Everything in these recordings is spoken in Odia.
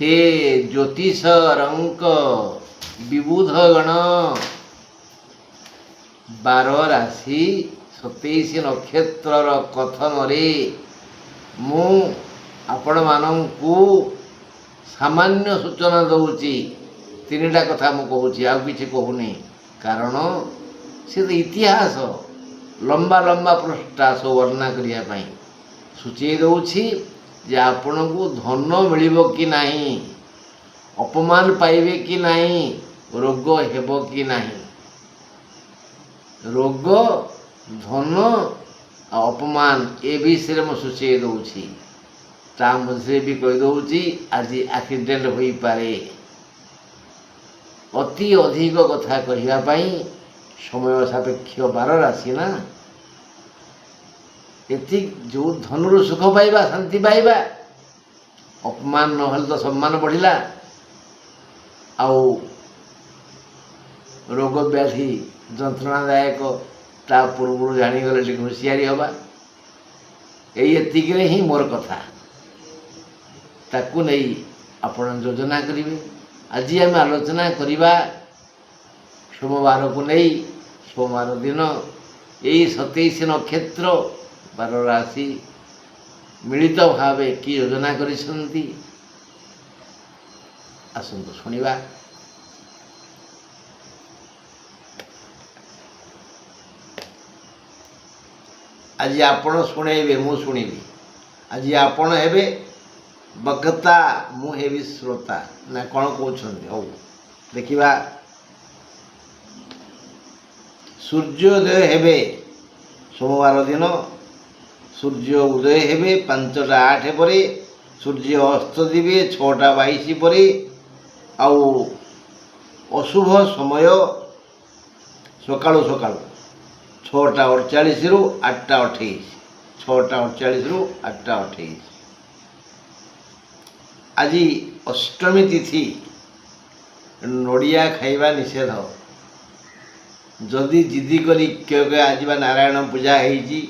हे ज्योतिष रंक विबुध गण 12 राशि 27 नक्षत्रर कथन रे मु आपण मानू सामान्य सूचना दौची। 3टा कथा मु कहूँ आ कि कहूनी कारण से तो इतिहास लंबा लंबा पृष्ठा सब वर्णना करने सूचे दूची जे आपण को धन मिलिबो कि नहीं, अपमान पाइबे कि नहीं, रोग हेबो कि नहीं। रोग धन अपमान ए विषय में सूचे दूची। ता मुझे भी कही दूची आज एक्सीडेंट हो पारे। अति अधिक कथा कहवाई समय सापेक्ष 12 राशि ना एति जो धनुर सुख पाइबा शांति पाइबा अपमान नहल तो सम्मान बढ़िला आउ रोग व्याधि जंत्रणादायक ता पूर्व जानीगले टे होशियारी हवा ये ही मोर कथा ताकू नहीं आपण योजना करेंगे। आज आम आलोचना करवा सोमवार को नहीं सोमवार दिन यही 27 नक्षत्र 12 राशि मिलित भाव कि योजना करिसंती आसंतु शुणिबा। आज आपण शुणेबे मु शुणिबी। आज आपण हेबे वक्ता मु हेबी श्रोता ना कौन कहते हो देखा। सूर्योदय हेबे सोमवार दिन सूर्य उदय हेबे 5टा 8 पर सूर्य अस्त दिवे 6टा 22 पर आउ अशुभ समय सकाळु सकाळु 6टा 48 रु 8टा 28 6टा 48 रु 8टा 28। आज अष्टमी तिथि नड़िया खाइबा निषेध। जदि जिदी करी क्योंकि आज बा नारायण पूजा होती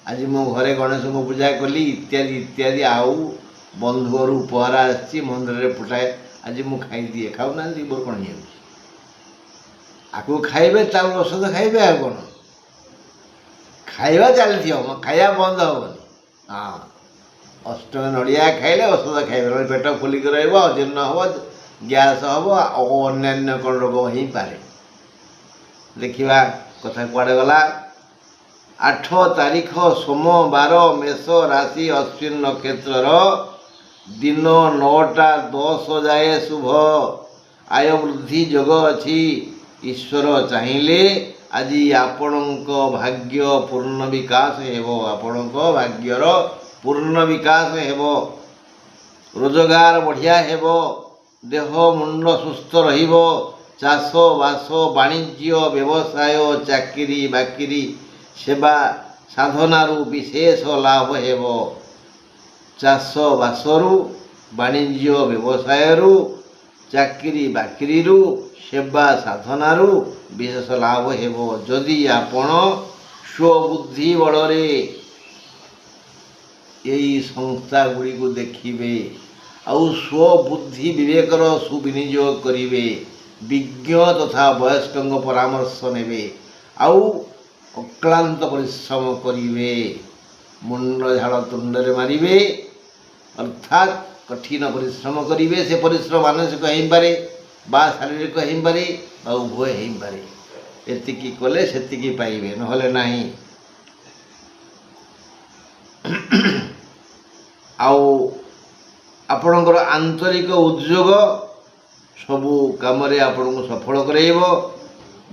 आज मो घरे गणेश को पूजा कली इत्यादि इत्यादि आउ बंधु घर उपहार आसी मंदिर में फुटाए आज मु खाई दिए खाऊना मोर कौन हो आकु खाइबे औषध खाइबे आ कौन खाइबा चलती हम खाइबा बंद हेनी। हाँ अष्टमी नड़िया खाइले औषध खाइबे पेट फुलिक रजीर्ण हम गैस हम अन्य कौन रोग हो पारे। देखा कथा कुआड़े गला। 8 तारीख सोमवार मेष राशि अश्विन नक्षत्र दिन 9टा 10 जाए शुभ आय वृद्धि योग अच्छी। ईश्वर चाहिए आज आपणक भाग्य पूर्ण विकास हेबो। आपणक भाग्यर पूर्ण विकास हेबो। रोजगार बढ़िया हेबो। देह मुंड सुस्थ रहिबो। चाष बास वाणिज्य व्यवसाय चाकरी बाकरी सेवा साधनारू विशेष लाभ हेबो। चाष बासरू वाणिज्य व्यवसायरू चाकरी बाकरीरू सेवा साधनारू विशेष लाभ हेबो। जदि आपण स्वबुद्धि बड़े यही संस्था गुड़ी को देखिबे आउ स्वबुद्धि विवेकर सुविनियोग करिवे विज्ञ तथा वयस्क परामर्श नेबे आउ अक्लांत परिश्रम करिवे मुंड झाड़ तुंडरे मारिवे अर्थात कठिन परिश्रम करिवे। से परिश्रम मानसिक हो पारे बा शारीरिक हो पारे बा उभय हो पारे। एतिकी कले सेतिकी पाइबे नहले नाही। आउ आपणकर आंतरिक उद्योग सबू काम आपण को सफल कराइबो।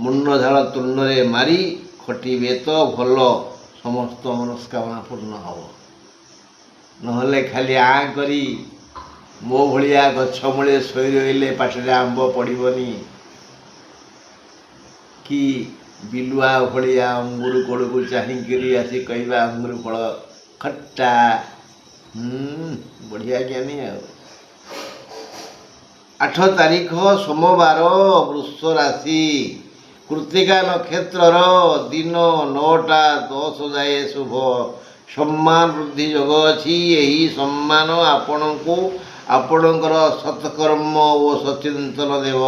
मुंड झाड़ तुंडरे मारी खटिबे तो भल समस्त मनस्कामना पूर्ण हम नहले खाली आ करी मो भलिया गछ मूले शोई रहिले पाटे आंब पड़बनी कि बिलुआ भलिया अंगुर कोड़ को चाहिए आसी कहवा अंगुर फल खट्टा बढ़िया ज्ञानी आ। 8 तारीख सोमवार वृष राशि कृत्तिका नक्षत्र दिन 9टा 10 जाए शुभ सम्मान वृद्धि योग अच्छी। यही सम्मान आपण को ଆପଣଙ୍କର ସତ୍କର୍ମ ଓ ସଚିନ୍ତନ ଦେବ।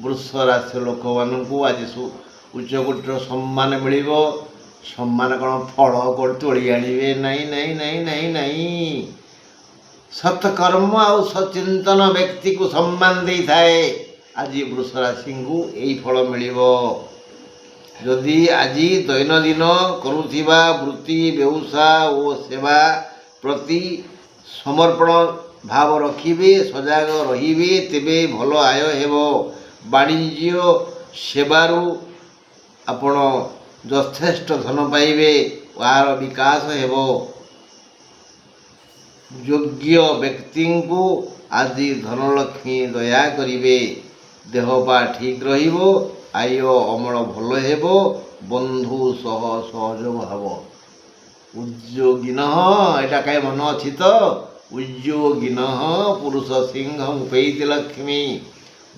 ବୃଷ ରାଶି ଲୋକମାନଙ୍କୁ ଆଜି ଉଚ୍ଚକୋଟୀର ସମ୍ମାନ ମିଳିବ। ସମ୍ମାନ କ'ଣ ଫଳ କୋଉଠି ତୋଳି ଆଣିବେ? ନାଇଁ ନାଇଁ ନାଇଁ ନାଇଁ ନାଇଁ। ସତ୍କର୍ମ ଆଉ ସଚିନ୍ତନ ବ୍ୟକ୍ତିକୁ ସମ୍ମାନ ଦେଇଥାଏ। ଆଜି ବୃଷ ରାଶିଙ୍କୁ ଏଇ ଫଳ ମିଳିବ। ଯଦି ଆଜି ଦୈନନ୍ଦିନ କରୁଥିବା ବୃତ୍ତି ବ୍ୟବସାୟ ଓ ସେବା ପ୍ରତି ସମର୍ପଣ ଭାବ ରଖିବେ, ସଜାଗ ରହିବେ, ତେବେ ଭଲ ଆୟ ହେବ। ବାଣିଜ୍ୟ ସେବାରୁ ଆପଣ ଯଥେଷ୍ଟ ଧନ ପାଇବେ, ଏହାର ବିକାଶ ହେବ। ଯୋଗ୍ୟ ବ୍ୟକ୍ତିଙ୍କୁ ଆଜି ଧନଲକ୍ଷ୍ମୀ ଦୟା କରିବେ। ଦେହ ପା ଠିକ୍ ରହିବ, ଆୟ ଅମଳ ଭଲ ହେବ, ବନ୍ଧୁ ସହ ସହଯୋଗ ହେବ। ଉଦ୍ଯୋଗିନଃ, ଏଇଟା କାହିଁ ମନ ଅଛି ତ? ଉଦ୍ଯୋଗିନଃ ପୁରୁଷ ସିଂହ ଉପେଇତି ଲକ୍ଷ୍ମୀ।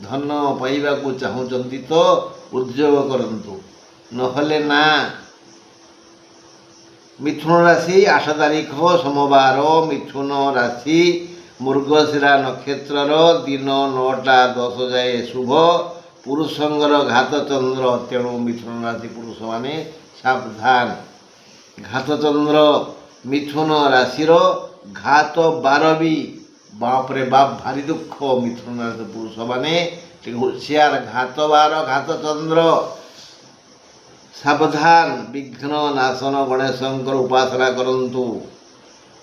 ଧନ ପାଇବାକୁ ଚାହୁଁଛନ୍ତି ତ ଉଦ୍ଯୋଗ କରନ୍ତୁ, ନହେଲେ ନା। ମିଥୁନ ରାଶି 8 ତାରିଖ ସୋମବାର। ମିଥୁନ ରାଶି ମୃଗଶିରା ନକ୍ଷତ୍ରର ଦିନ 9ଟା 10 ଯାଏ ଶୁଭ। ପୁରୁଷଙ୍କର ଘାତ ଚନ୍ଦ୍ର, ତେଣୁ ମିଥୁନ ରାଶି ପୁରୁଷମାନେ ସାବଧାନ। ଘାତ ଚନ୍ଦ୍ର ମିଥୁନ ରାଶିର ଘାତ 12 ବି ବାପରେ ବାପ ଭାରି ଦୁଃଖ। ମିଥୁନ ରାଶି ପୁରୁଷମାନେ ଟିକେ ହୁସିଆର। ଘାତ 12 ଘାତ ଚନ୍ଦ୍ର, ସାବଧାନ। ବିଘ୍ନ ନାଶନ ଗଣେଶଙ୍କର ଉପାସନା କରନ୍ତୁ।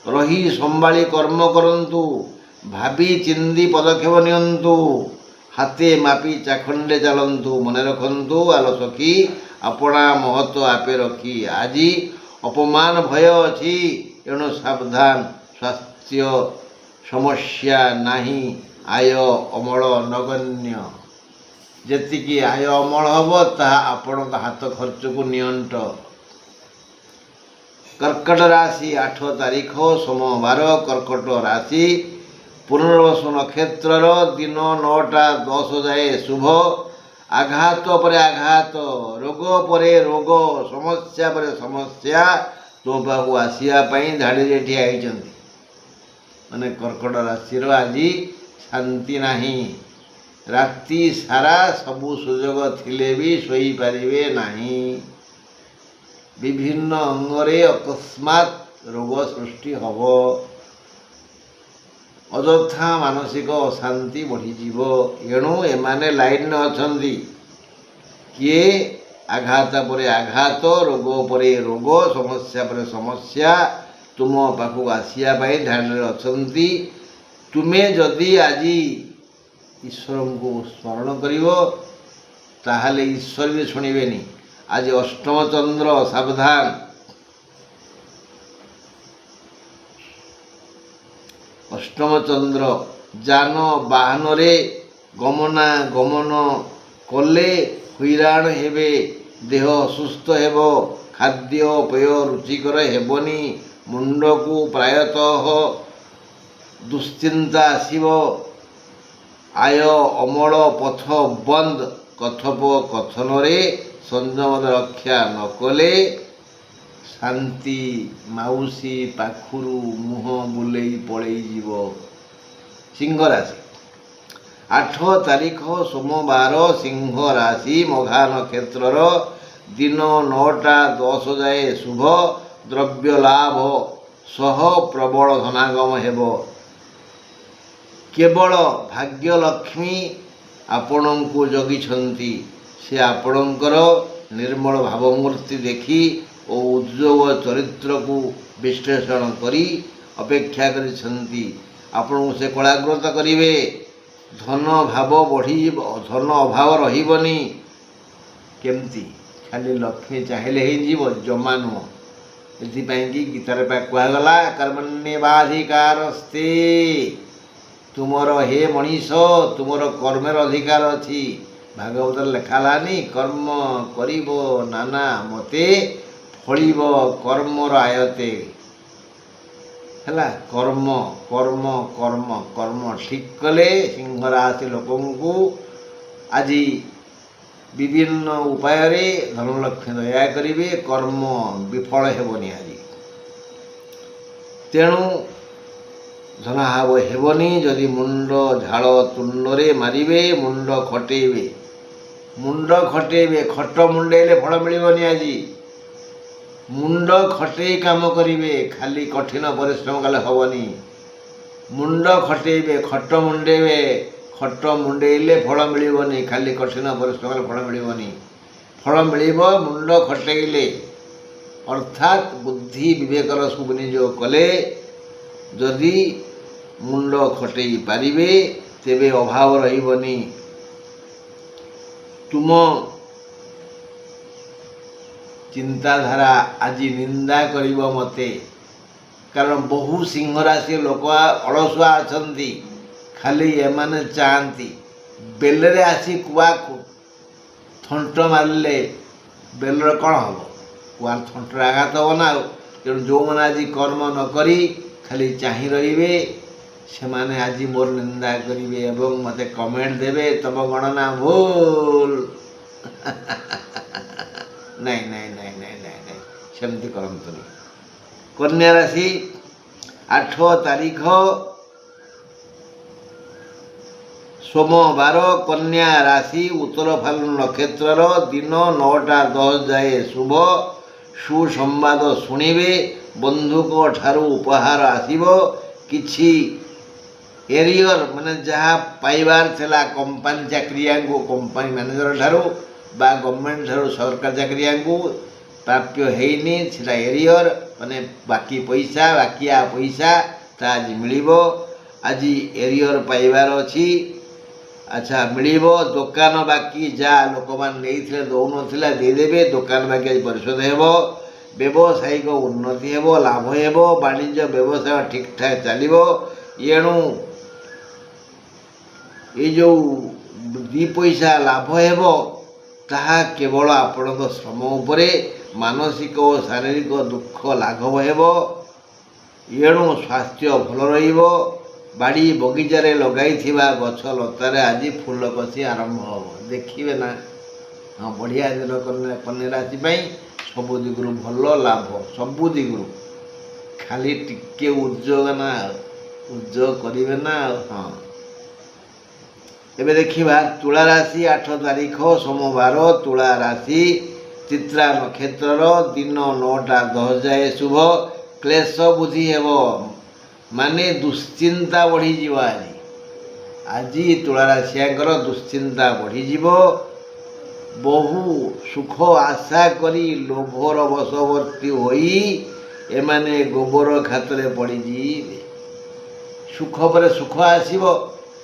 ରହି ସମ୍ଭାଳି କର୍ମ କରନ୍ତୁ। ଭାବି ଚିନ୍ତି ପଦକ୍ଷେପ ନିଅନ୍ତୁ। ହାତେ ମାପି ଚାଖଣ୍ଡେ ଚାଲନ୍ତୁ। ମନେ ରଖନ୍ତୁ ଆଲସଖୀ, ଆପଣା ମହତ୍ଵ ଆପେ ରଖି। ଆଜି ଅପମାନ ଭୟ ଅଛି, ଏଣୁ ସାବଧାନ। ସ୍ୱାସ୍ଥ୍ୟ ସମସ୍ୟା ନାହିଁ, ଆୟ ଅମଳ ନଗଣ୍ୟ। ଯେତିକି ଆୟ ଅମଳ ହେବ ତାହା ଆପଣଙ୍କ ହାତ ଖର୍ଚ୍ଚକୁ ନିଅଣ୍ଟ। କର୍କଟ ରାଶି 8 ତାରିଖ ସୋମବାର। କର୍କଟ ରାଶି ପୁନର୍ବସୁ ନକ୍ଷତ୍ରର ଦିନ 9ଟା 10 ଯାଏ ଶୁଭ। ଆଘାତ ପରେ ଆଘାତ, ରୋଗ ପରେ ରୋଗ, ସମସ୍ୟା ପରେ ସମସ୍ୟା ତୋ ପାଖକୁ ଆସିବା ପାଇଁ ଧାଡ଼ିରେ ଠିଆ ହେଇଛନ୍ତି। ମାନେ କର୍କଟ ରାଶିର ଆଜି ଶାନ୍ତି ନାହିଁ। ରାତି ସାରା ସବୁ ସୁଯୋଗ ଥିଲେ ବି ଶୋଇପାରିବେ ନାହିଁ। ବିଭିନ୍ନ ଅଙ୍ଗରେ ଅକସ୍ମାତ୍ ରୋଗ ସୃଷ୍ଟି ହେବ। ଅଯଥା ମାନସିକ ଅଶାନ୍ତି ବଢ଼ିଯିବ। ଏଣୁ ଏମାନେ ଲାଇନରେ ଅଛନ୍ତି। କିଏ ଆଘାତ ପରେ ଆଘାତ, ରୋଗ ପରେ ରୋଗ, ସମସ୍ୟା ପରେ ସମସ୍ୟା ତୁମ ପାଖକୁ ଆସିବା ପାଇଁ ଧ୍ୟାନରେ ଅଛନ୍ତି। ତୁମେ ଯଦି ଆଜି ଈଶ୍ୱରଙ୍କୁ ସ୍ମରଣ କରିବ, ତାହେଲେ ଈଶ୍ୱର ବି ଶୁଣିବେନି। ଆଜି ଅଷ୍ଟମ ଚନ୍ଦ୍ର, ସାବଧାନ। ଅଷ୍ଟମ ଚନ୍ଦ୍ର ଯାନ ବାହନରେ ଗମନାଗମନ କଲେ ହଇରାଣ ହେବେ। ଦେହ ଅସୁସ୍ଥ ହେବ। ଖାଦ୍ୟପେୟ ରୁଚିକର ହେବନି। ମୁଣ୍ଡକୁ ପ୍ରାୟତଃ ଦୁଶ୍ଚିନ୍ତା ଆସିବ। ଆୟ ଅମଳ ପଥ ବନ୍ଦ। କଥୋପକଥନରେ ସଂଯମ ରକ୍ଷା ନ କଲେ ଶାନ୍ତି ମାଉସୀ ପାଖରୁ ମୁହଁ ବୁଲେଇ ପଳେଇଯିବ। ସିଂହ ରାଶି 8 ତାରିଖ ସୋମବାର। ସିଂହ ରାଶି ମଘା ନକ୍ଷତ୍ରର ଦିନ 9ଟା 10 ଯାଏ ଶୁଭ। ଦ୍ରବ୍ୟ ଲାଭ ସହ ପ୍ରବଳ ଧନାଗମ ହେବ। କେବଳ ଭାଗ୍ୟଲକ୍ଷ୍ମୀ ଆପଣଙ୍କୁ ଜଗିଛନ୍ତି। ସେ ଆପଣଙ୍କର ନିର୍ମଳ ଭାବମୂର୍ତ୍ତି ଦେଖି ଓ ଉଦ୍ଯୋଗ ଚରିତ୍ରକୁ ବିଶ୍ଳେଷଣ କରି ଅପେକ୍ଷା କରିଛନ୍ତି। ଆପଣଙ୍କୁ ସେ କଳାଗ୍ରତ କରିବେ। ଧନ ଅଭାବ ରହିବନି। କେମିତି? ଖାଲି ଲକ୍ଷ୍ମୀ ଚାହିଁଲେ ହେଇଯିବ? ଜମା ନୁହଁ। ଏଥିପାଇଁକି ଗୀତାରେ କୁହାଗଲା, କର୍ମଣ୍ୟେବାଧିକାରସ୍ତେ। ତୁମର ହେ ମଣିଷ, ତୁମର କର୍ମର ଅଧିକାର ଅଛି। ଭାଗବତରେ ଲେଖା ହେଲାନି, କର୍ମ କରିବ ନାନା ମତେ, ଫଳିବ କର୍ମର ଆୟତେ। ହେଲା, କର୍ମ କର୍ମ କର୍ମ କର୍ମ ଠିକ୍ କଲେ ସିଂହ ରାଶି ଲୋକଙ୍କୁ ଆଜି ବିଭିନ୍ନ ଉପାୟରେ ଧନଲକ୍ଷ୍ମୀ ଦୟା କରିବେ। କର୍ମ ବିଫଳ ହେବନି ଆଜି। ତେଣୁ ଧନାଭାବ ହେବନି ଯଦି ମୁଣ୍ଡ ଝାଳ ତୁଣ୍ଡରେ ମାରିବେ, ମୁଣ୍ଡ ଖଟେଇବେ। ମୁଣ୍ଡ ଖଟେଇବେ, ଖଟ ମୁଣ୍ଡେଇଲେ ଫଳ ମିଳିବନି। ଆଜି ମୁଣ୍ଡ ଖଟେଇ କାମ କରିବେ, ଖାଲି କଠିନ ପରିଶ୍ରମ କଲେ ହେବନି। ମୁଣ୍ଡ ଖଟେଇବେ, ଖଟ ମୁଣ୍ଡେଇବେ, ଖଟ ମୁଣ୍ଡେଇଲେ ଫଳ ମିଳିବନି, ଖାଲି କଠିନ ପରିଶ୍ରମ କଲେ ଫଳ ମିଳିବନି। ଫଳ ମିଳିବ ମୁଣ୍ଡ ଖଟେଇଲେ, ଅର୍ଥାତ୍ ବୁଦ୍ଧି ବିବେକର ସୁବିନିଯୋଗ କଲେ। ଯଦି ମୁଣ୍ଡ ଖଟେଇ ପାରିବେ ତେବେ ଅଭାବ ରହିବନି। ତୁମ ଚିନ୍ତାଧାରା ଆଜି ନିନ୍ଦା କରିବ ମୋତେ, କାରଣ ବହୁ ସିଂହ ରାଶି ଲୋକ ଅଳସୁଆ ଅଛନ୍ତି। ଖାଲି ଏମାନେ ଚାହାନ୍ତି ବେଲରେ ଆସି କୁଆ ଥଣ୍ଟ ମାରିଲେ ବେଲର କ'ଣ ହେବ? କୁଆ ଥଣ୍ଟରେ ଆଘାତ ହେବ ନା। ଆଉ ତେଣୁ ଯେଉଁମାନେ ଆଜି କର୍ମ ନ କରି ଖାଲି ଚାହିଁ ରହିବେ ସେମାନେ ଆଜି ମୋର ନିନ୍ଦା କରିବେ ଏବଂ ମୋତେ କମେଣ୍ଟ ଦେବେ ତମ ଗଣନା ଭୁଲ। ନାଇଁ ନାଇଁ ନାଇଁ ନାଇଁ ନାଇଁ ନାଇଁ, ସେମିତି କରନ୍ତୁନି। କନ୍ୟା ରାଶି 8 ତାରିଖ ସୋମବାର, କନ୍ୟା ରାଶି, ଉତ୍ତର ଫାଲ୍ଗୁନ ନକ୍ଷତ୍ରର, ଦିନ 9ଟା 10 ଯାଏ ଶୁଭ। ସୁସମ୍ବାଦ ଶୁଣିବେ, ବନ୍ଧୁଙ୍କ ଠାରୁ ଉପହାର ଆସିବ। କିଛି ଏରିୟର ମାନେ ଯାହା ପାଇବାର ଥିଲା କମ୍ପାନୀ ଚାକିରିଆଙ୍କୁ କମ୍ପାନୀ ମ୍ୟାନେଜର ଠାରୁ ବା ଗଭର୍ଣ୍ଣମେଣ୍ଟ ଠାରୁ ସରକାରୀ ଚାକିରିଆଙ୍କୁ ପ୍ରାପ୍ୟ ହେଇନି, ସେଟା ଏରିୟର ମାନେ ବାକି ପଇସା, ବାକିଆ ପଇସା ତା ଆଜି ମିଳିବ। ଆଜି ଏରିୟର ପାଇବାର ଅଛି। ଆଚ୍ଛା, ମିଳିବ। ଦୋକାନ ବାକି ଯାହା ଲୋକମାନେ ନେଇଥିଲେ ଦେଉନଥିଲା ଦେଇଦେବେ, ଦୋକାନ ବାକି ଆଜି ପରିଶୋଧ ହେବ। ବ୍ୟବସାୟିକ ଉନ୍ନତି ହେବ, ଲାଭ ହେବ। ବାଣିଜ୍ୟ ବ୍ୟବସାୟ ଠିକ୍ଠାକ୍ ଚାଲିବ। ଏଣୁ ଏ ଯେଉଁ 2 ପଇସା ଲାଭ ହେବ ତାହା କେବଳ ଆପଣଙ୍କ ଶ୍ରମ ଉପରେ। ମାନସିକ ଓ ଶାରୀରିକ ଦୁଃଖ ଲାଘବ ହେବ। ଏଣୁ ସ୍ୱାସ୍ଥ୍ୟ ଭଲ ରହିବ। ବାଡ଼ି ବଗିଚାରେ ଲଗାଇଥିବା ଗଛ ଲତାରେ ଆଜି ଫୁଲ କଷି ଆରମ୍ଭ ହେବ, ଦେଖିବେ ନା। ହଁ, ବଢ଼ିଆ ଦିନ କନ୍ୟା ରାଶି ପାଇଁ। ସବୁ ଦିଗରୁ ଭଲ ଲାଭ, ସବୁ ଦିଗରୁ। ଖାଲି ଟିକେ ଉଦ୍ଯୋଗ ନା, ଉଦ୍ଯୋଗ କରିବେ ନା। ହଁ, ଏବେ ଦେଖିବା ତୁଳା ରାଶି 8 ତାରିଖ ସୋମବାର, ତୁଳା ରାଶି, ଚିତ୍ରା ନକ୍ଷତ୍ରର, ଦିନ 9ଟା 10 ଯାଏ ଶୁଭ। କ୍ଲେଶ ବୁଦ୍ଧି ହେବ, ମାନେ ଦୁଶ୍ଚିନ୍ତା ବଢ଼ିଯିବ। ଆଜି ତୁଳା ରାଶିଆଙ୍କର ଦୁଶ୍ଚିନ୍ତା ବଢ଼ିଯିବ। ବହୁ ସୁଖ ଆଶା କରି ଲୋଭର ବଶବର୍ତ୍ତୀ ହୋଇ ଏମାନେ ଗୋବର ଖାତରେ ପଡ଼ିଯିବେ। ସୁଖ ପରେ ସୁଖ ଆସିବ,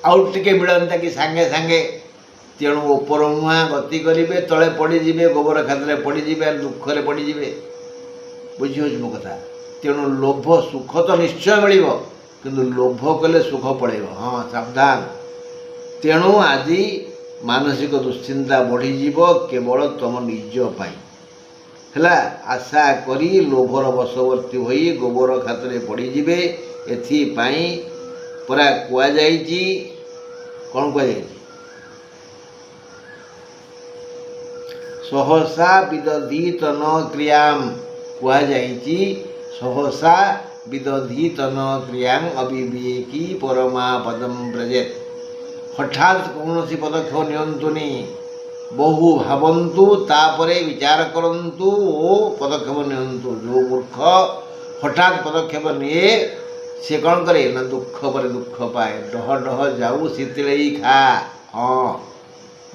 ଆଉ ଟିକେ ମିଳନ୍ତା କି ସାଙ୍ଗେ ସାଙ୍ଗେ। ତେଣୁ ଉପର ମୁହାଁ ଗତି କରିବେ, ତଳେ ପଡ଼ିଯିବେ, ଗୋବର ଖାତରେ ପଡ଼ିଯିବେ, ଦୁଃଖରେ ପଡ଼ିଯିବେ। ବୁଝିହେଉଛି ମୋ କଥା? ତେଣୁ ଲୋଭ, ସୁଖ ତ ନିଶ୍ଚୟ ମିଳିବ, କିନ୍ତୁ ଲୋଭ କଲେ ସୁଖ ପଳେଇବ। ହଁ, ସାବଧାନ। ତେଣୁ ଆଜି ମାନସିକ ଦୁଶ୍ଚିନ୍ତା ବଢ଼ିଯିବ କେବଳ ତୁମ ନିଜ ପାଇଁ। ହେଲା, ଆଶା କରି ଲୋଭର ବଶବର୍ତ୍ତୀ ହୋଇ ଗୋବର ଖାତରେ ପଡ଼ିଯିବେ। ଏଥିପାଇଁ ପରା କୁହାଯାଇଛି, କ'ଣ କୁହାଯାଇଛି? ସହସା ବିଦଧିତ ନ କ୍ରିୟାମ୍, କୁହାଯାଇଛି ସହସା ବିଦଧିତ ନ କ୍ରିୟାଂ ଅବିବେକୀ ପରମାପଦମ୍ ବ୍ରଜେତ୍। ହଠାତ୍ କୌଣସି ପଦକ୍ଷେପ ନିଅନ୍ତୁନି, ବହୁ ଭାବନ୍ତୁ, ତାପରେ ବିଚାର କରନ୍ତୁ ଓ ପଦକ୍ଷେପ ନିଅନ୍ତୁ। ଯେଉଁ ମୂର୍ଖ ହଠାତ୍ ପଦକ୍ଷେପ ନିଏ ସେ କ'ଣ କରେ ନା ଦୁଃଖ ପରେ ଦୁଃଖ ପାଏ। ଡହ ଡହ ଯାଉ ଶୀତଳେଇ ଖା। ହଁ,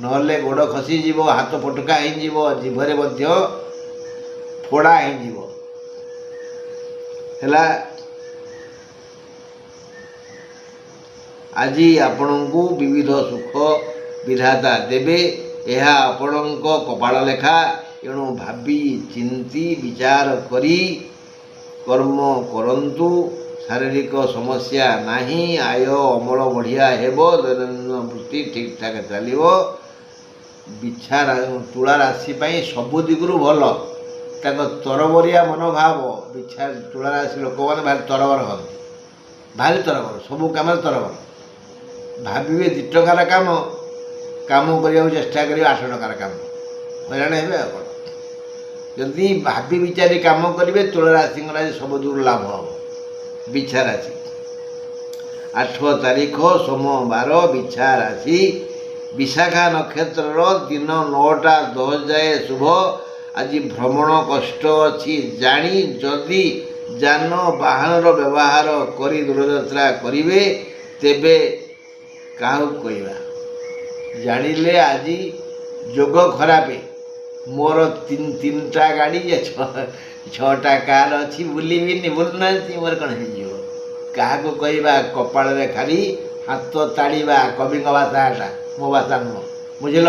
ନହେଲେ ଗୋଡ଼ ଖସିଯିବ, ହାତ ଫଟକା ହେଇଯିବ, ଜିଭରେ ମଧ୍ୟ ଫୋଡ଼ା ହେଇଯିବ। ହେଲା, ଆଜି ଆପଣଙ୍କୁ ବିବିଧ ସୁଖ ବିଧାତା ଦେବେ, ଏହା ଆପଣଙ୍କ କପାଳ ଲେଖା। ଏଣୁ ଭାବି ଚିନ୍ତି ବିଚାର କରି କର୍ମ କରନ୍ତୁ। ଶାରୀରିକ ସମସ୍ୟା ନାହିଁ, ଆୟ ଅମଳ ବଢ଼ିଆ ହେବ, ଦୈନନ୍ଦିନ ବୃତ୍ତି ଠିକ୍ଠାକ୍ ଚାଲିବ। ତୁଳା ରାଶି ପାଇଁ ସବୁ ଦିଗରୁ ଭଲ। ତାଙ୍କ ତରବରିଆ ମନୋଭାବ, ତୁଳା ରାଶି ଲୋକମାନେ ଭାରି ତରବର ହୁଅନ୍ତି, ଭାରି ତରବର, ସବୁ କାମରେ ତରବର। ଭାବିବେ 2 ଟଙ୍କାର କାମ, କାମ କରିବାକୁ ଚେଷ୍ଟା କରିବେ 8 ଟଙ୍କାର କାମ, ହଇରାଣ ହେବେ। ଆଉ କ'ଣ? ଯଦି ଭାବି ବିଚାରି କାମ କରିବେ ତୁଳା ରାଶିଙ୍କର ଆଜି ସବୁ ଦିଗରୁ ଲାଭ ହେବ। ବିଛା ରାଶି 8 ତାରିଖ ସୋମବାର ବିଛା ରାଶି ବିଶାଖା ନକ୍ଷତ୍ରର ଦିନ 9ଟା 10 ଯାଏ ଶୁଭ। ଆଜି ଭ୍ରମଣ କଷ୍ଟ ଅଛି। ଜାଣି ଯଦି ଯାନବାହନର ବ୍ୟବହାର କରି ଦୂରଯାତ୍ରା କରିବେ ତେବେ କାହାକୁ କହିବା। ଜାଣିଲେ ଆଜି ଯୋଗ ଖରାପ। ମୋର ତିନିଟା ଗାଡ଼ି 6ଟା କାର୍ ଅଛି, ବୁଲିବିନି। ବୁଲୁନାହାନ୍ତି, ମୋର କ'ଣ ହେଇଯିବ? କାହାକୁ କହିବା? କପାଳରେ ଖାଲି ହାତ ତାଳିବା। କବିଙ୍କ ଭାଷା ଏଟା, ମୋ ଭାଷା ନୁହଁ, ବୁଝିଲ?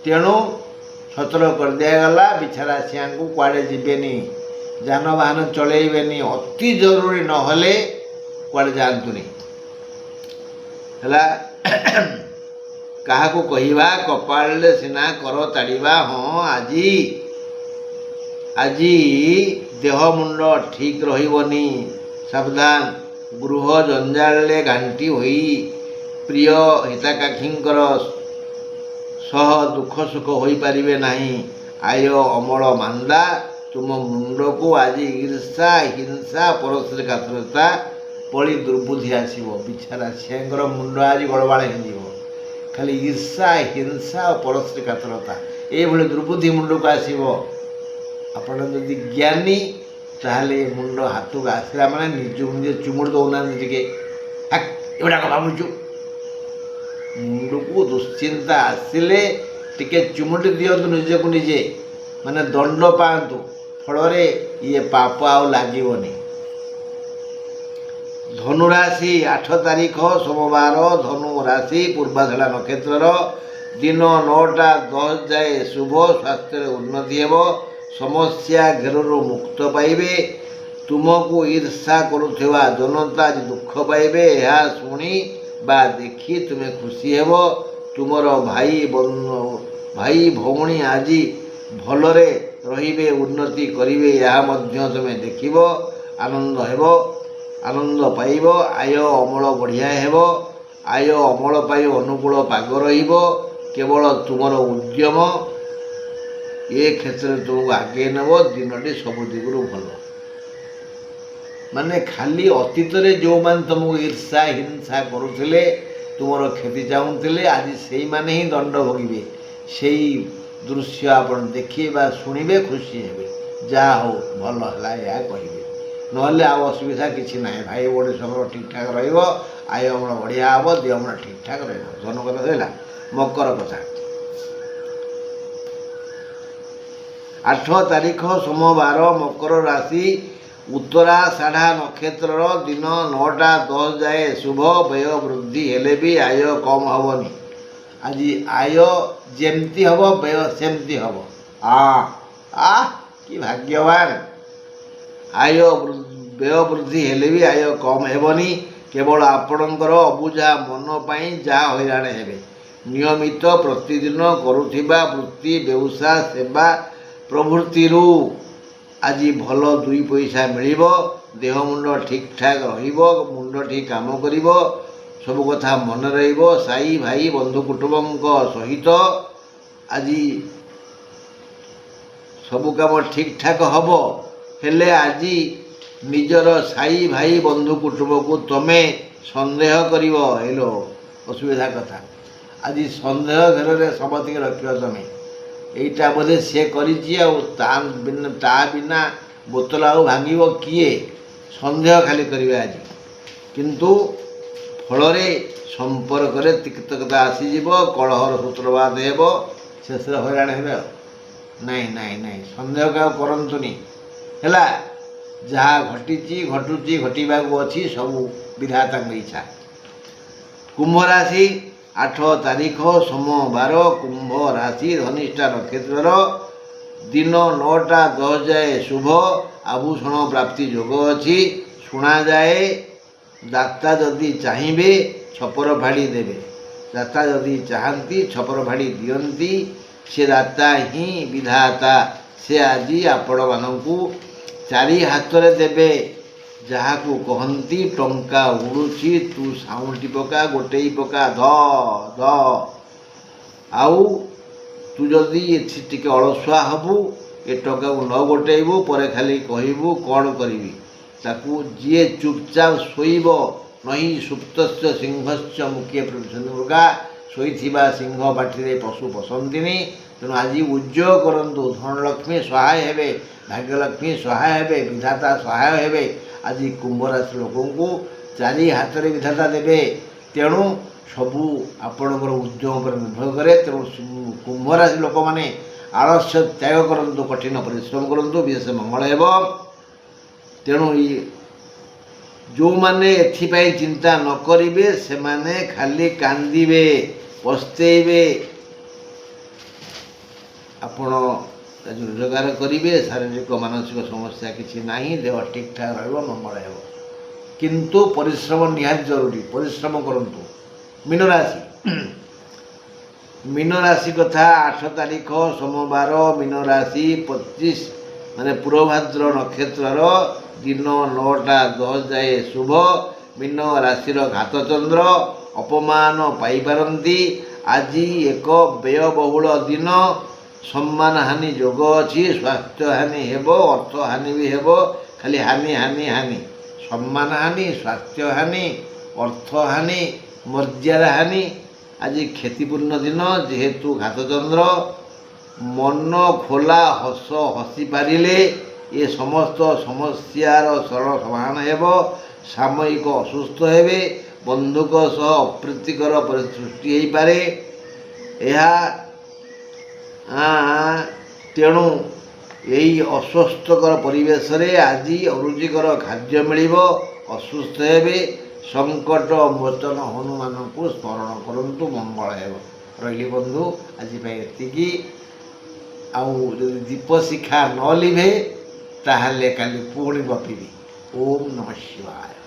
ତେଣୁ ସତର୍କ କରିଦିଆଗଲା। ବିଛାରାଶିଆଙ୍କୁ କୁଆଡ଼େ ଯିବେନି, ଯାନବାହନ ଚଳେଇବେନି, ଅତି ଜରୁରୀ ନହେଲେ କୁଆଡ଼େ ଯାଆନ୍ତୁନି, ହେଲା। କାହାକୁ କହିବା? କପାଳରେ ସିନା କର ତାଡ଼ିବା। ହଁ, ଆଜି ଦେହ ମୁଣ୍ଡ ଠିକ୍ ରହିବନି, ସାବଧାନ। ଗୃହ ଜଞ୍ଜାଳରେ ଘାଣ୍ଟି ହୋଇ ପ୍ରିୟ ହିତାକାଂକ୍ଷୀଙ୍କର ସହ ଦୁଃଖ ସୁଖ ହୋଇପାରିବେ ନାହିଁ। ଆୟ ଅମଳ ମାନ୍ଦା। ତୁମ ମୁଣ୍ଡକୁ ଆଜି ଈର୍ଷା ହିଂସା ପରଶ୍ରୀ କାତରତା ଭଳି ଦୁର୍ବୁଦ୍ଧି ଆସିବ। ବିଛାରାଶିଙ୍କର ମୁଣ୍ଡ ଆଜି ଗଡ଼ବାଳ ହେଇଯିବ। ଖାଲି ଈର୍ଷା ହିଂସା ଓ ପରଶ୍ରୀ କାତରତା ଏଇଭଳି ଦୁର୍ବୁଦ୍ଧି ମୁଣ୍ଡକୁ ଆସିବ। ଆପଣ ଯଦି ଜ୍ଞାନୀ ତାହେଲେ ମୁଣ୍ଡ ହାତକୁ ଆସିଲା ମାନେ ନିଜକୁ ନିଜେ ଚୁମୁଡ଼ି ଦେଉନାହାନ୍ତି ଟିକେ, ଏଗୁଡ଼ାକ ଭାବୁଛୁ। ମୁଣ୍ଡକୁ ଦୁଶ୍ଚିନ୍ତା ଆସିଲେ ଟିକେ ଚୁମୁଡ଼ି ଦିଅନ୍ତୁ ନିଜକୁ ନିଜେ, ମାନେ ଦଣ୍ଡ ପାଆନ୍ତୁ। ଫଳରେ ଇଏ ପାପ ଆଉ ଲାଗିବନି। ଧନୁରାଶି 8 ତାରିଖ ସୋମବାର ଧନୁ ରାଶି ପୂର୍ବାଷାଢ଼ା ନକ୍ଷତ୍ରର ଦିନ 9ଟା 10 ଯାଏ ଶୁଭ। ସ୍ୱାସ୍ଥ୍ୟରେ ଉନ୍ନତି ହେବ। ସମସ୍ୟା ଘେରରୁ ମୁକ୍ତ ପାଇବେ। ତୁମକୁ ଈର୍ଷା କରୁଥିବା ଜନତା ଆଜି ଦୁଃଖ ପାଇବେ। ଏହା ଶୁଣି ବା ଦେଖି ତୁମେ ଖୁସି ହେବ। ତୁମର ଭାଇ ଭଉଣୀ ଆଜି ଭଲରେ ରହିବେ, ଉନ୍ନତି କରିବେ, ଏହା ମଧ୍ୟ ତୁମେ ଦେଖିବ। ଆନନ୍ଦ ପାଇବ। ଆୟ ଅମଳ ବଢ଼ିଆ ହେବ। ଆୟ ଅମଳ ପାଇଁ ଅନୁକୂଳ ପାଗ ରହିବ। କେବଳ ତୁମର ଉଦ୍ୟମ ଏ କ୍ଷେତ୍ରରେ ତୁମକୁ ଆଗେଇ ନେବ। ଦିନଟି ସବୁ ଦିଗରୁ ଭଲ। ମାନେ ଖାଲି ଅତୀତରେ ଯେଉଁମାନେ ତୁମକୁ ଈର୍ଷା ହିଂସା କରୁଥିଲେ, ତୁମର କ୍ଷତି ଚାହୁଁଥିଲେ, ଆଜି ସେଇମାନେ ହିଁ ଦଣ୍ଡ ଭୋଗିବେ। ସେଇ ଦୃଶ୍ୟ ଆପଣ ଦେଖିବେ ବା ଶୁଣିବେ, ଖୁସି ହେବେ। ଯାହା ହଉ ଭଲ ହେଲା, ଏହା କହିବେ। ନହେଲେ ଆଉ ଅସୁବିଧା କିଛି ନାହିଁ। ଭାଇ ଭଉଣୀ ସମ୍ପର୍କ ଠିକ୍ଠାକ୍ ରହିବ। ଆୟ ଅମଳ ବଢ଼ିଆ ହେବ। ଦେହ ମନ ଠିକ୍ଠାକ୍ ରହିବ। ଧନୁ କଥା ରହିଲା। ମକର କଥା 8 ତାରିଖ ସୋମବାର ମକର ରାଶି ଉତ୍ତରାଷାଢ଼ା ନକ୍ଷତ୍ରର ଦିନ 9ଟା 10 ଯାଏ ଶୁଭ। ବ୍ୟୟ ବୃଦ୍ଧି ହେଲେ ବି ଆୟ କମ୍ ହେବନି। ଆଜି ଆୟ ଯେମିତି ହେବ ବ୍ୟୟ ସେମିତି ହେବ। କି ଭାଗ୍ୟବାନ। ବ୍ୟୟ ବୃଦ୍ଧି ହେଲେ ବି ଆୟ କମ୍ ହେବନି। କେବଳ ଆପଣଙ୍କର ଅବୁଝା ମନ ପାଇଁ ଯାହା ହଇରାଣ ହେବେ। ନିୟମିତ ପ୍ରତିଦିନ କରୁଥିବା ବୃତ୍ତି, ବ୍ୟବସାୟ, ସେବା ପ୍ରଭୃତିରୁ ଆଜି ଭଲ 2 ପଇସା ମିଳିବ। ଦେହ ମୁଣ୍ଡ ଠିକ୍ଠାକ୍ ରହିବ। ମୁଣ୍ଡ ଠିକ୍ କାମ କରିବ। ସବୁ କଥା ମନେ ରହିବ। ସାଇ ଭାଇ ବନ୍ଧୁ କୁଟୁମ୍ବଙ୍କ ସହିତ ଆଜି ସବୁ କାମ ଠିକ୍ଠାକ୍ ହେବ। ହେଲେ ଆଜି ନିଜର ସାଇ ଭାଇ ବନ୍ଧୁ କୁଟୁମ୍ବକୁ ତମେ ସନ୍ଦେହ କରିବ। ହେଲୋ ଅସୁବିଧା କଥା। ଆଜି ସନ୍ଦେହ ଘେରରେ ସମସ୍ତଙ୍କୁ ରଖିବ ତମେ। ଏଇଟା ବୋଧେ ସେ କରିଛି, ଆଉ ତା ବିନା ବୋତଲ ଆଉ ଭାଙ୍ଗିବ କିଏ? ସନ୍ଦେହ ଖାଲି କରିବେ ଆଜି। କିନ୍ତୁ ଫଳରେ ସମ୍ପର୍କରେ ତିକ୍ତତା ଆସିଯିବ। କଳହର ସୂତ୍ରପାତ ହେବ। ଶେଷରେ ହଇରାଣ ହେବେ। ଆଉ ନାଇଁ ସନ୍ଦେହ କାହାକୁ କରନ୍ତୁନି, ହେଲା। ଯାହା ଘଟିଛି ଘଟୁଛି, ଘଟିବାକୁ ଅଛି, ସବୁ ବିଧାତାଙ୍କ ଇଚ୍ଛା। କୁମ୍ଭ ରାଶି 8 ତାରିଖ ସୋମବାର କୁମ୍ଭ ରାଶି ଧନିଷ୍ଠା ନକ୍ଷତ୍ରର ଦିନ 9ଟା 10 ଯାଏ ଶୁଭ। ଆଭୂଷଣ ପ୍ରାପ୍ତି ଯୋଗ ଅଛି। ଶୁଣାଯାଏ ଦାତା ଯଦି ଚାହିଁବେ ଛପର ଫାଡ଼ି ଦେବେ। ଦାତା ଯଦି ଚାହାନ୍ତି ଛପର ଫାଡ଼ି ଦିଅନ୍ତି। ସେ ଦାତା ହିଁ ବିଧାତା। ସେ ଆଜି ଆପଣମାନଙ୍କୁ 4 ହାତରେ ଦେବେ। ଯାହାକୁ କହନ୍ତି ଟଙ୍କା ଉଡ଼ୁଛି ତୁ ସାଉଁଟି ପକା, ଗୋଟେଇ ପକା, ଧ ଆଉ ତୁ ଯଦି ଟିକେ ଅଳସୁଆ ହେବୁ, ଏ ଟଙ୍କାକୁ ନ ଗୋଟେଇବୁ, ପରେ ଖାଲି କହିବୁ କ'ଣ କରିବି। ତାକୁ ଯିଏ ଚୁପଚାପ ଶୋଇବ ନହି ସୁପ୍ତସ୍ୟ ସିଂହସ୍ୟ ମୁଖେ ପ୍ରବିଶନ୍ତି ମୃଗା, ଶୋଇଥିବା ସିଂହ ପାଟିରେ ପଶୁ ପଶନ୍ତିନି। ତେଣୁ ଆଜି ଉଦ୍ଯୋଗ କରନ୍ତୁ, ଧନଲକ୍ଷ୍ମୀ ସହାୟ ହେବେ, ଭାଗ୍ୟଲକ୍ଷ୍ମୀ ସହାୟ ହେବେ, ବିଧାତା ସହାୟ ହେବେ। ଆଜି କୁମ୍ଭ ରାଶି ଲୋକଙ୍କୁ ଚାରି ହାତରେ ବିଧାତା ଦେବେ। ତେଣୁ ସବୁ ଆପଣଙ୍କର ଉଦ୍ୟମ ଉପରେ ନିର୍ଭର କରେ। ତେଣୁ କୁମ୍ଭ ରାଶି ଲୋକମାନେ ଆଳସ୍ୟ ତ୍ୟାଗ କରନ୍ତୁ, କଠିନ ପରିଶ୍ରମ କରନ୍ତୁ, ବିଶେଷ ମଙ୍ଗଳ ହେବ। ତେଣୁ ଯେଉଁମାନେ ଏଥିପାଇଁ ଚିନ୍ତା ନ କରିବେ ସେମାନେ ଖାଲି କାନ୍ଦିବେ, ପସ୍ତେଇବେ। ଆପଣ ରୋଜଗାର କରିବେ, ଶାରୀରିକ ମାନସିକ ସମସ୍ୟା କିଛି ନାହିଁ, ଦେହ ଠିକ୍ଠାକ୍ ରହିବ, ମଙ୍ଗଳ ହେବ। କିନ୍ତୁ ପରିଶ୍ରମ ନିହାତି ଜରୁରୀ, ପରିଶ୍ରମ କରନ୍ତୁ। ମୀନରାଶି, ମୀନରାଶି କଥା 8 ତାରିଖ ସୋମବାର, ମୀନରାଶି 25 ମାନେ ପୂର୍ବଭାଦ୍ର ନକ୍ଷତ୍ରର ଦିନ 9ଟା 10 ଯାଏ ଶୁଭ। ମୀନ ରାଶିର ଘାତଚନ୍ଦ୍ର ଅପମାନ ପାଇପାରନ୍ତି। ଆଜି ଏକ ବ୍ୟୟବହୁଳ ଦିନ, ସମ୍ମାନହାନି ଯୋଗ ଅଛି, ସ୍ୱାସ୍ଥ୍ୟହାନି ହେବ, ଅର୍ଥହାନି ବି ହେବ। ଖାଲି ହାନି ହାନି ହାନି, ସମ୍ମାନହାନି, ସ୍ୱାସ୍ଥ୍ୟହାନି, ଅର୍ଥହାନି, ମର୍ଯ୍ୟାଦାହାନି। ଆଜି କ୍ଷତିପୂର୍ଣ୍ଣ ଦିନ। ଯେହେତୁ ଘାତଚନ୍ଦ୍ର, ମନ ଖୋଲା ହସ ହସି ପାରିଲେ ଏ ସମସ୍ତ ସମସ୍ୟାର ସରଳ ସମାଧାନ ହେବ। ସାମୟିକ ଅସୁସ୍ଥ ହେବେ, ବନ୍ଧୁଙ୍କ ସହ ଅପ୍ରୀତିକର ପରିସ୍ଥିତି ସୃଷ୍ଟି ହୋଇପାରେ। ତେଣୁ ଏହି ଅସ୍ୱସ୍ଥକର ପରିବେଶରେ ଆଜି ଅରୁଚିକର ଖାଦ୍ୟ ମିଳିବ, ଅସୁସ୍ଥ ହେବେ। ସଙ୍କଟ ମୋଚନ ହନୁମାନଙ୍କୁ ସ୍ମରଣ କରନ୍ତୁ, ମଙ୍ଗଳ ହେବ। ରହିଲି ବନ୍ଧୁ, ଆଜି ପାଇଁ ଏତିକି। ଆଉ ଯଦି ଦୀପ ଶିଖା ନ ଲିଭେ ତାହେଲେ କାଲି ପୁଣି ଗପିବି। ଓମ୍ ନମଃ ଶିବାୟ।